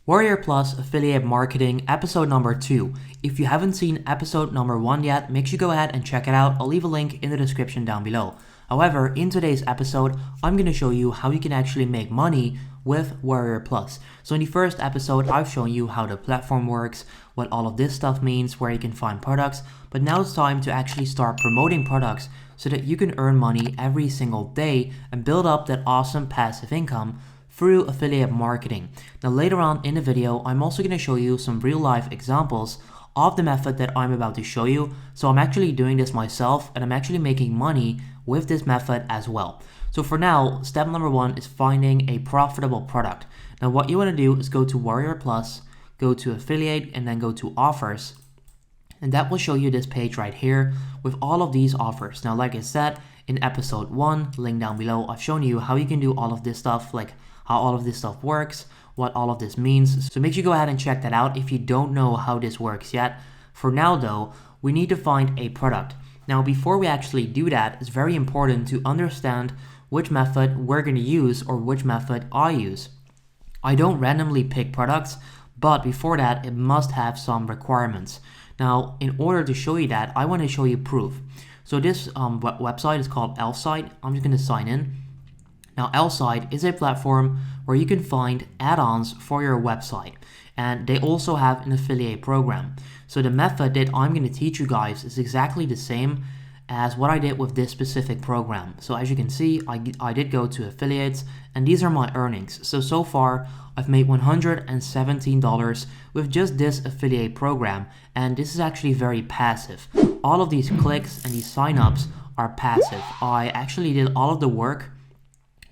Warriorplus Affiliate Marketing episode number 2. If you haven't seen episode number 1 yet, make sure you go ahead and check it out. I'll leave a link in the description down below. However, in today's episode, I'm going to show you how you can actually make money with Warriorplus. So in the first episode, I've shown you how the platform works, what all of this stuff means, where you can find products, but now it's time to actually start promoting products so that you can earn money every single day and build up that awesome passive income through affiliate marketing. Now later on in the video, I'm also going to show you some real life examples of the method that I'm about to show you. So I'm actually doing this myself and I'm actually making money with this method as well. So for now, step number 1 is finding a profitable product. Now what you want to do is go to Warriorplus, go to affiliate, and then go to offers. And that will show you this page right here with all of these offers. Now, like I said, in episode 1, link down below, I've shown you how you can do all of this stuff, like how all of this stuff works, what all of this means. So make sure you go ahead and check that out if you don't know how this works yet. For now though, we need to find a product. Now, before we actually do that, it's very important to understand which method we're going to use or which method I use. I don't randomly pick products, but before that, it must have some requirements. Now, in order to show you that, I want to show you proof. So this website is called Elfsight. I'm just going to sign in. Now, Elfsight is a platform where you can find add-ons for your website, and they also have an affiliate program. So the method that I'm going to teach you guys is exactly the same as what I did with this specific program. So as you can see, I did go to affiliates, and these are my earnings. So far, I've made $117 with just this affiliate program, and this is actually very passive. All of these clicks and these signups are passive. I actually did all of the work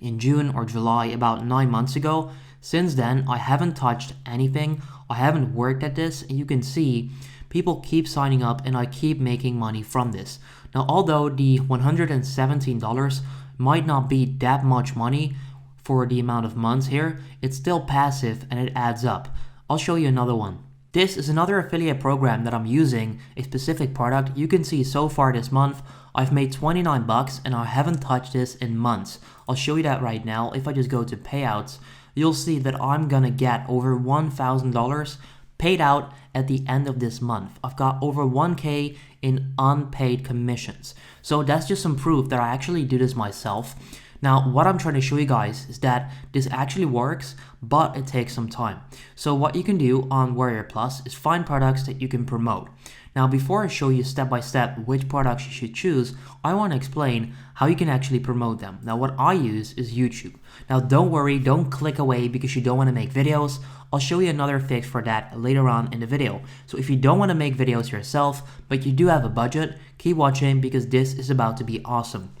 in June or July about 9 months ago. Since then, I haven't touched anything. I haven't worked at this, and you can see people keep signing up and I keep making money from this. Now, although the $117 might not be that much money for the amount of months here, it's still passive and it adds up. I'll show you another one. This is another affiliate program that I'm using, a specific product. You can see so far this month, I've made 29 bucks and I haven't touched this in months. I'll show you that right now. If I just go to payouts, you'll see that I'm gonna get over $1,000 paid out at the end of this month. I've got over 1K in unpaid commissions. So that's just some proof that I actually do this myself. Now, what I'm trying to show you guys is that this actually works, but it takes some time. So what you can do on Warriorplus is find products that you can promote. Now, before I show you step by step which products you should choose, I want to explain how you can actually promote them. Now, what I use is YouTube. Now, don't worry, don't click away because you don't want to make videos. I'll show you another fix for that later on in the video. So if you don't want to make videos yourself, but you do have a budget, keep watching because this is about to be awesome.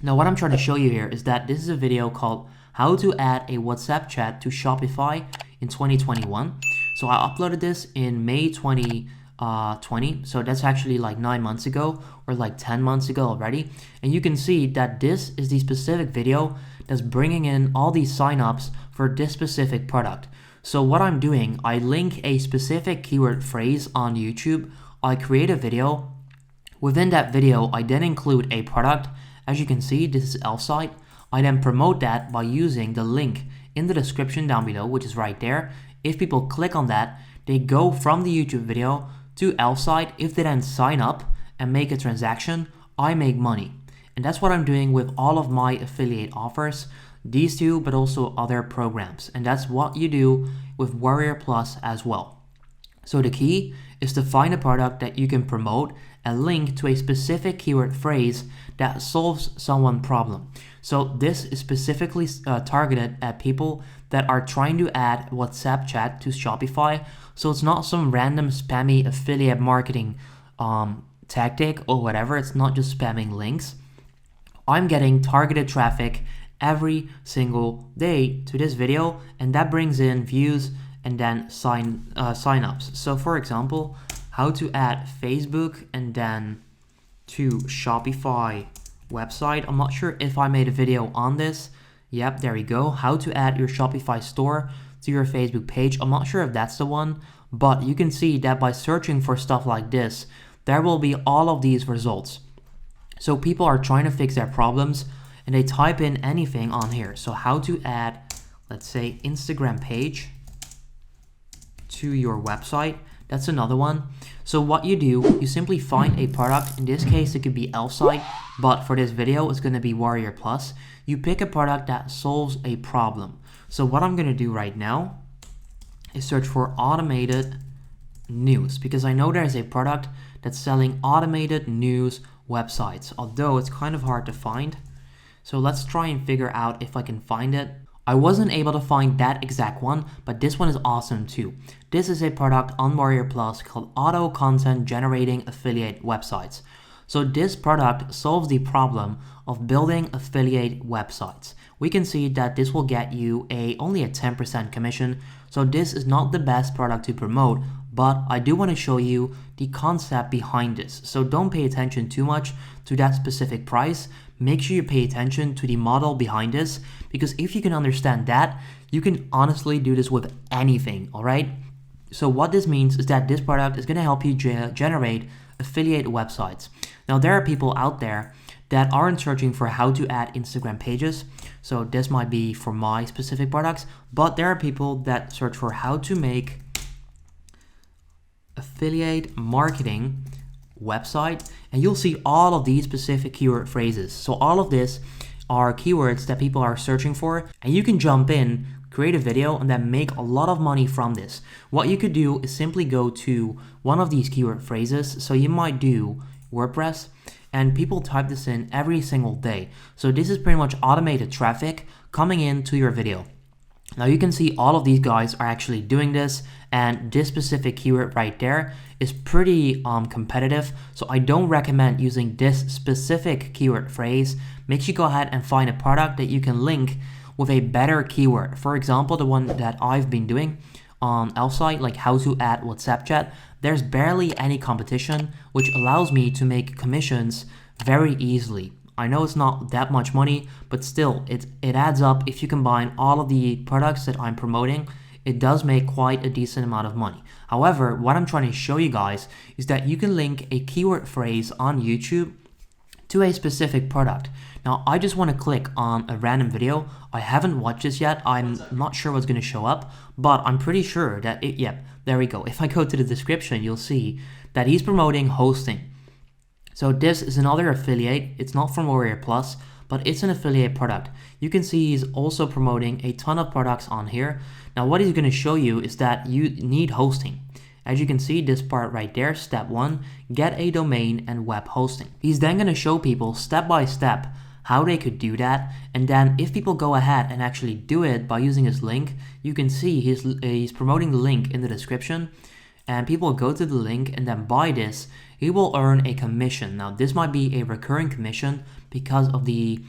Now, what I'm trying to show you here is that this is a video called How to Add a WhatsApp Chat to Shopify in 2021. So I uploaded this in May 2020. So that's actually like 9 months ago or like 10 months ago already. And you can see that this is the specific video that's bringing in all these signups for this specific product. So what I'm doing, I link a specific keyword phrase on YouTube. I create a video. Within that video, I then include a product. As you can see, this is Elfsight. I then promote that by using the link in the description down below, which is right there. If people click on that, they go from the YouTube video to Elfsight. If they then sign up and make a transaction, I make money. And that's what I'm doing with all of my affiliate offers, these two, but also other programs. And that's what you do with Warriorplus as well. So the key is to find a product that you can promote and link to a specific keyword phrase that solves someone's problem. So this is specifically targeted at people that are trying to add WhatsApp chat to Shopify. So it's not some random spammy affiliate marketing tactic or whatever. It's not just spamming links. I'm getting targeted traffic every single day to this video, and that brings in views and then signups. So for example, how to add Facebook and then to Shopify website. I'm not sure if I made a video on this. Yep, there we go. How to add your Shopify store to your Facebook page. I'm not sure if that's the one, but you can see that by searching for stuff like this, there will be all of these results. So people are trying to fix their problems and they type in anything on here. So how to add, let's say, Instagram page. to your website. That's another one. So what you do, you simply find a product. In this case, it could be Elfsight, but for this video, it's going to be Warriorplus. You pick a product that solves a problem. So what I'm going to do right now is search for automated news, because I know there's a product that's selling automated news websites, although it's kind of hard to find. So let's try and figure out if I can find it. I wasn't able to find that exact one, but this one is awesome too. This is a product on Warriorplus called Auto Content Generating Affiliate Websites. So this product solves the problem of building affiliate websites. We can see that this will get you only a 10% commission. So this is not the best product to promote, but I do want to show you the concept behind this. So don't pay attention too much to that specific price. Make sure you pay attention to the model behind this, because if you can understand that, you can honestly do this with anything, all right? So what this means is that this product is going to help you generate affiliate websites. Now, there are people out there that aren't searching for how to add Instagram pages. So this might be for my specific products, but there are people that search for how to make affiliate marketing website, and you'll see all of these specific keyword phrases. So all of this are keywords that people are searching for, and you can jump in, create a video, and then make a lot of money from this. What you could do is simply go to one of these keyword phrases. So you might do WordPress, and people type this in every single day. So this is pretty much automated traffic coming into your video. Now you can see all of these guys are actually doing this, and this specific keyword right there is pretty competitive. So I don't recommend using this specific keyword phrase. Make sure you go ahead and find a product that you can link with a better keyword. For example, the one that I've been doing on Elfsight, like how to add WhatsApp chat, there's barely any competition, which allows me to make commissions very easily. I know it's not that much money, but still, it adds up. If you combine all of the products that I'm promoting, it does make quite a decent amount of money. However, what I'm trying to show you guys is that you can link a keyword phrase on YouTube to a specific product. Now, I just want to click on a random video. I haven't watched this yet. I'm not sure what's going to show up, but I'm pretty sure that yep, there we go. If I go to the description, you'll see that he's promoting hosting. So this is another affiliate. It's not from Warriorplus, but it's an affiliate product. You can see he's also promoting a ton of products on here. Now what he's going to show you is that you need hosting. As you can see, this part right there, step 1, get a domain and web hosting. He's then going to show people step by step how they could do that. And then if people go ahead and actually do it by using his link, you can see he's promoting the link in the description. And people go to the link and then buy this, he will earn a commission. Now this might be a recurring commission because of the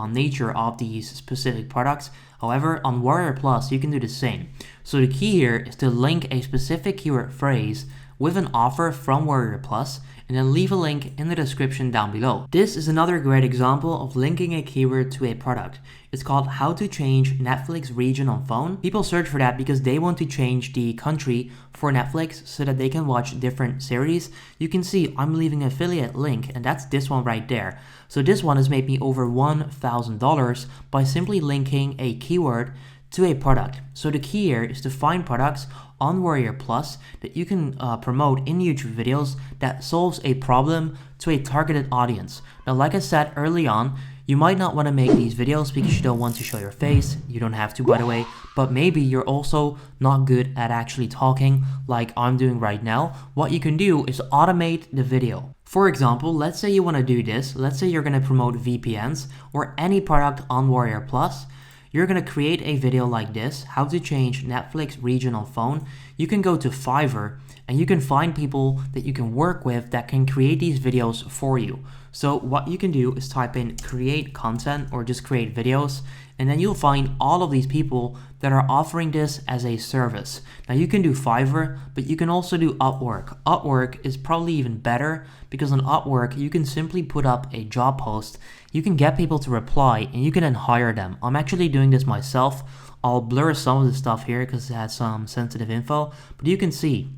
nature of these specific products. However, on Warriorplus, you can do the same. So the key here is to link a specific keyword phrase with an offer from Warriorplus, and then leave a link in the description down below. This is another great example of linking a keyword to a product. It's called how to change Netflix region on phone. People search for that because they want to change the country for Netflix so that they can watch different series. You can see I'm leaving an affiliate link, and that's this one right there. So this one has made me over $1,000 by simply linking a keyword to a product. So the key here is to find products on Warriorplus that you can promote in YouTube videos that solves a problem to a targeted audience. Now, like I said early on, you might not want to make these videos because you don't want to show your face. You don't have to, by the way, but maybe you're also not good at actually talking like I'm doing right now. What you can do is automate the video. For example, let's say you want to do this. Let's say you're going to promote VPNs or any product on Warriorplus. You're going to create a video like this, how to change Netflix region on phone. You can go to Fiverr and you can find people that you can work with that can create these videos for you. So what you can do is type in create content or just create videos, and then you'll find all of these people that are offering this as a service. Now you can do Fiverr, but you can also do Upwork. Upwork is probably even better because on Upwork, you can simply put up a job post. You can get people to reply and you can then hire them. I'm actually doing this myself. I'll blur some of the stuff here because it has some sensitive info, but you can see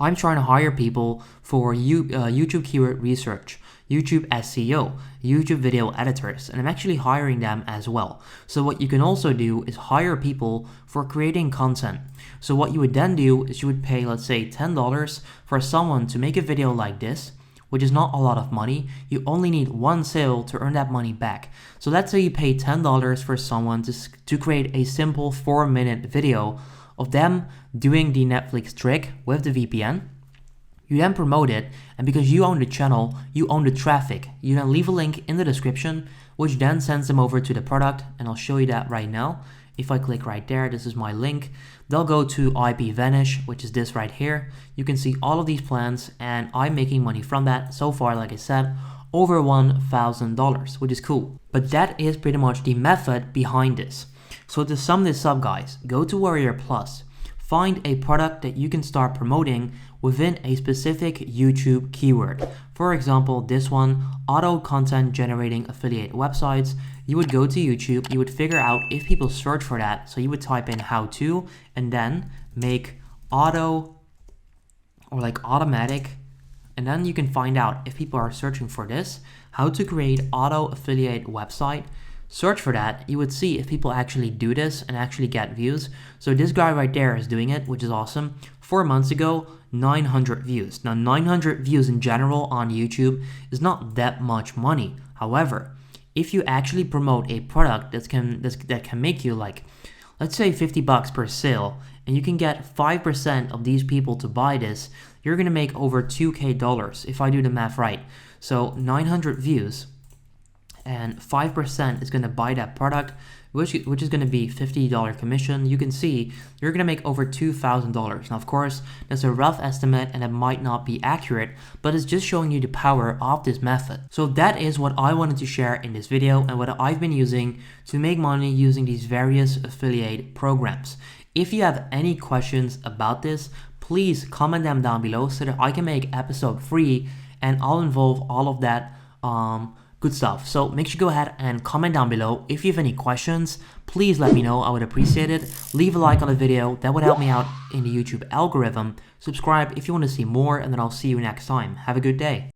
I'm trying to hire people for YouTube keyword research, YouTube SEO, YouTube video editors, and I'm actually hiring them as well. So what you can also do is hire people for creating content. So what you would then do is you would pay, let's say, $10 for someone to make a video like this, which is not a lot of money. You only need one sale to earn that money back. So let's say you pay $10 for someone to create a simple 4-minute video of them doing the Netflix trick with the VPN. You then promote it, and because you own the channel, you own the traffic. You then leave a link in the description, which then sends them over to the product, and I'll show you that right now. If I click right there, this is my link. They'll go to IP Vanish, which is this right here. You can see all of these plans, and I'm making money from that so far, like I said, over $1,000, which is cool. But that is pretty much the method behind this. So to sum this up, guys, go to Warriorplus, find a product that you can start promoting within a specific YouTube keyword. For example, this one, auto content generating affiliate websites. You would go to YouTube, you would figure out if people search for that. So you would type in how to, and then make auto or like automatic. And then you can find out if people are searching for this, how to create auto affiliate website. Search for that, you would see if people actually do this and actually get views. So this guy right there is doing it, which is awesome. 4 months ago, 900 views. Now 900 views in general on YouTube is not that much money. However, if you actually promote a product that can make you, like, let's say $50 per sale, and you can get 5% of these people to buy this, you're gonna make over $2,000 if I do the math right. So 900 views and 5% is going to buy that product, which is going to be $50 commission. You can see you're going to make over $2,000. Now, of course, that's a rough estimate and it might not be accurate, but it's just showing you the power of this method. So that is what I wanted to share in this video and what I've been using to make money using these various affiliate programs. If you have any questions about this, please comment them down below so that I can make episode 3 and I'll involve all of that good stuff. So make sure you go ahead and comment down below. If you have any questions, please let me know. I would appreciate it. Leave a like on the video. That would help me out in the YouTube algorithm. Subscribe if you want to see more, and then I'll see you next time. Have a good day.